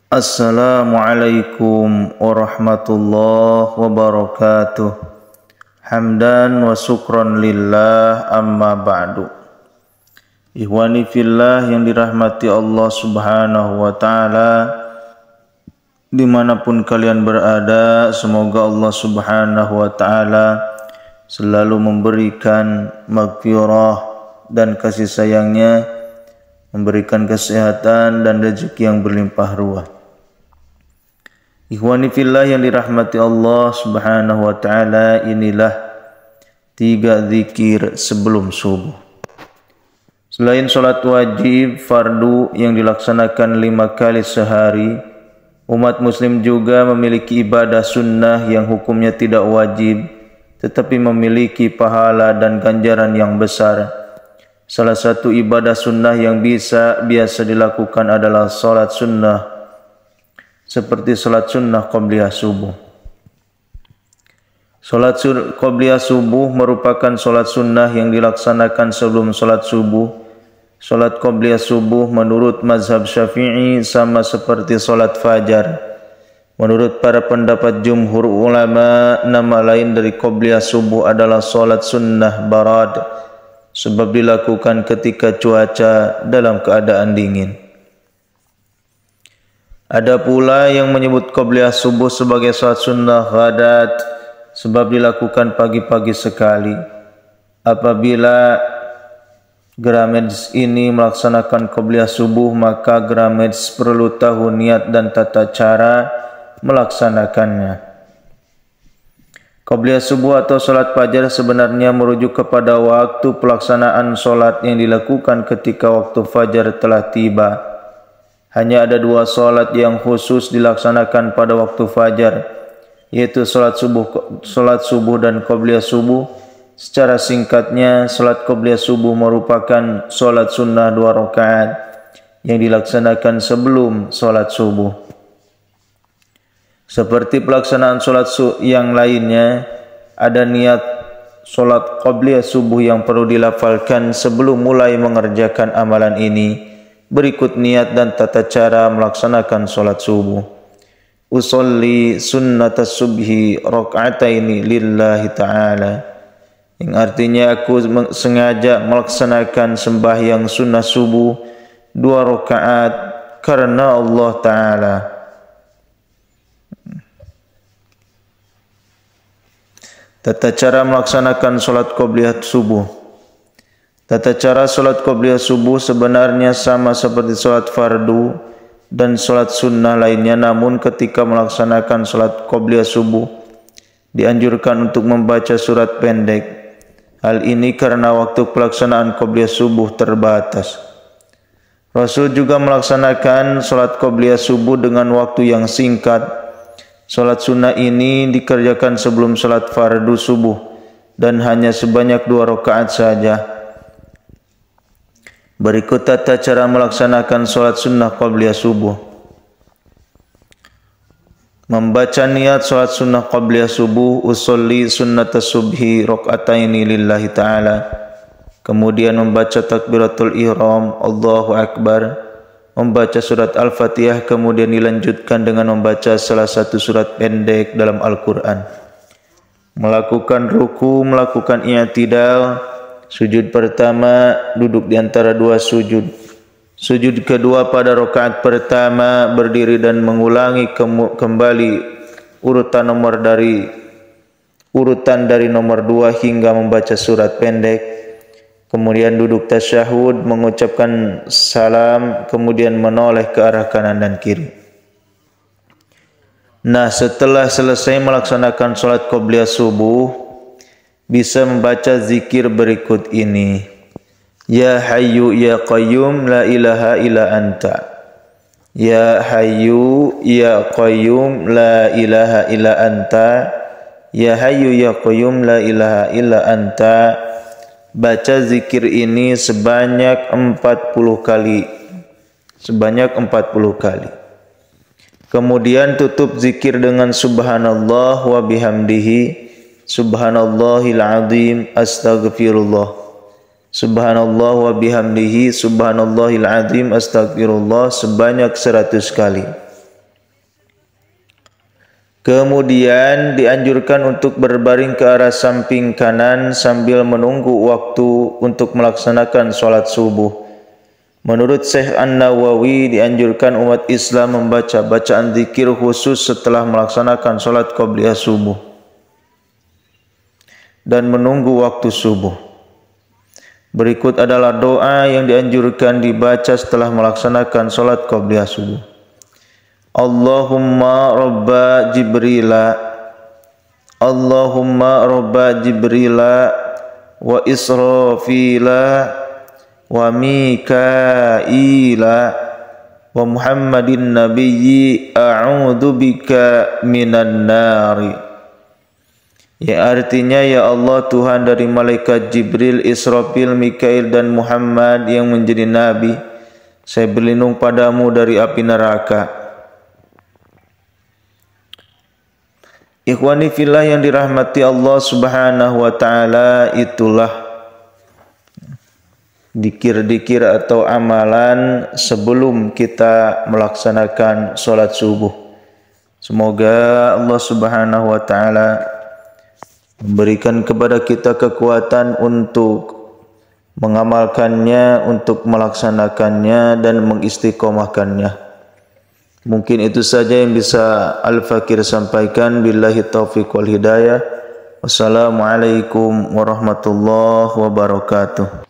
Assalamualaikum warahmatullahi wabarakatuh. Hamdan wa syukran lillah, amma ba'du. Ikhwani fillah yang dirahmati Allah subhanahu wa ta'ala, dimanapun kalian berada, semoga Allah subhanahu wa ta'ala selalu memberikan maghfirah dan kasih sayangnya, memberikan kesehatan dan rezeki yang berlimpah ruah. Ikhwani fillah yang dirahmati Allah subhanahu wa ta'ala, inilah 3 zikir sebelum subuh. Selain solat wajib fardu yang dilaksanakan 5 kali sehari, umat muslim juga memiliki ibadah sunnah yang hukumnya tidak wajib tetapi memiliki pahala dan ganjaran yang besar. Salah satu ibadah sunnah yang biasa dilakukan adalah solat sunnah, seperti salat sunnah qabliyah subuh. Salat qabliyah subuh merupakan salat sunnah yang dilaksanakan sebelum salat subuh. Salat qabliyah subuh menurut mazhab Syafi'i sama seperti salat fajar. Menurut para pendapat jumhur ulama, nama lain dari qabliyah subuh adalah salat sunnah barad, sebab dilakukan ketika cuaca dalam keadaan dingin. Ada pula yang menyebut qabliyah subuh sebagai salat sunnah ghadat, sebab dilakukan pagi-pagi sekali. Apabila Gramedes ini melaksanakan qabliyah subuh, maka Gramedes perlu tahu niat dan tata cara melaksanakannya. Qabliyah subuh atau salat fajar sebenarnya merujuk kepada waktu pelaksanaan salat yang dilakukan ketika waktu fajar telah tiba. Hanya ada 2 salat yang khusus dilaksanakan pada waktu fajar, yaitu salat subuh dan qabliyah subuh. Secara singkatnya, salat qabliyah subuh merupakan salat sunnah 2 rakaat yang dilaksanakan sebelum salat subuh. Seperti pelaksanaan salat yang lainnya, ada niat salat qabliyah subuh yang perlu dilafalkan sebelum mulai mengerjakan amalan ini. Berikut niat dan tata cara melaksanakan salat subuh. Usolli sunnatas subhi raka'ataini lillahi ta'ala, yang artinya aku sengaja melaksanakan sembahyang sunnah subuh 2 rakaat karena Allah Ta'ala. Tata cara melaksanakan salat qabliyah subuh. Tata cara salat qabliyah subuh sebenarnya sama seperti salat fardu dan salat sunnah lainnya, namun ketika melaksanakan salat qabliyah subuh dianjurkan untuk membaca surat pendek. Hal ini karena waktu pelaksanaan qabliyah subuh terbatas. Rasul juga melaksanakan salat qabliyah subuh dengan waktu yang singkat. Salat sunnah ini dikerjakan sebelum salat fardu subuh dan hanya sebanyak 2 rakaat saja. Berikut tata cara melaksanakan salat sunnah qabliyah subuh. Membaca niat salat sunnah qabliyah subuh, usolli sunnatas subhi raka'ataini lillahi ta'ala. Kemudian membaca takbiratul ihram, Allahu Akbar. Membaca surat Al-Fatihah, kemudian dilanjutkan dengan membaca salah satu surat pendek dalam Al-Quran. Melakukan ruku, melakukan i'tidal. Sujud pertama duduk di antara 2 sujud. Sujud kedua pada rakaat pertama berdiri dan mengulangi kembali urutan dari nomor 2 hingga membaca surat pendek. Kemudian duduk tasyahud, mengucapkan salam, kemudian menoleh ke arah kanan dan kiri. Nah, setelah selesai melaksanakan salat qabliyah subuh, bisa membaca zikir berikut ini. Ya Hayyu Ya Qayyum La ilaha illa anta. Ya Hayyu Ya Qayyum La ilaha illa anta. Ya Hayyu Ya Qayyum La ilaha illa anta. Baca zikir ini sebanyak 40 kali. Kemudian tutup zikir dengan subhanallah wa bihamdihi, subhanallahil azim, astaghfirullah. Subhanallah wa bihamdihi, subhanallahil azim, astaghfirullah sebanyak 100 kali. Kemudian dianjurkan untuk berbaring ke arah samping kanan sambil menunggu waktu untuk melaksanakan sholat subuh. Menurut Syekh An-Nawawi, dianjurkan umat Islam membaca bacaan zikir khusus setelah melaksanakan sholat qobliyah subuh dan menunggu waktu subuh. Berikut adalah doa yang dianjurkan dibaca setelah melaksanakan sholat qobliyah subuh. Allahumma rabba Jibrila, Allahumma rabba Jibrila wa Israfila wa Mikaila wa Muhammadin nabiyyi a'udzu bika minan nari. Ya, artinya, ya Allah, Tuhan dari malaikat Jibril, Israfil, Mikail dan Muhammad yang menjadi nabi, saya berlindung padamu dari api neraka. Ikhwani fillah yang dirahmati Allah Subhanahu wa taala, itulah dikir-dikir atau amalan sebelum kita melaksanakan sholat subuh. Semoga Allah Subhanahu wa taala memberikan kepada kita kekuatan untuk mengamalkannya, untuk melaksanakannya dan mengistiqomahkannya. Mungkin itu saja yang bisa Al-Fakir sampaikan. Billahi taufiq wal hidayah. Wassalamualaikum warahmatullahi wabarakatuh.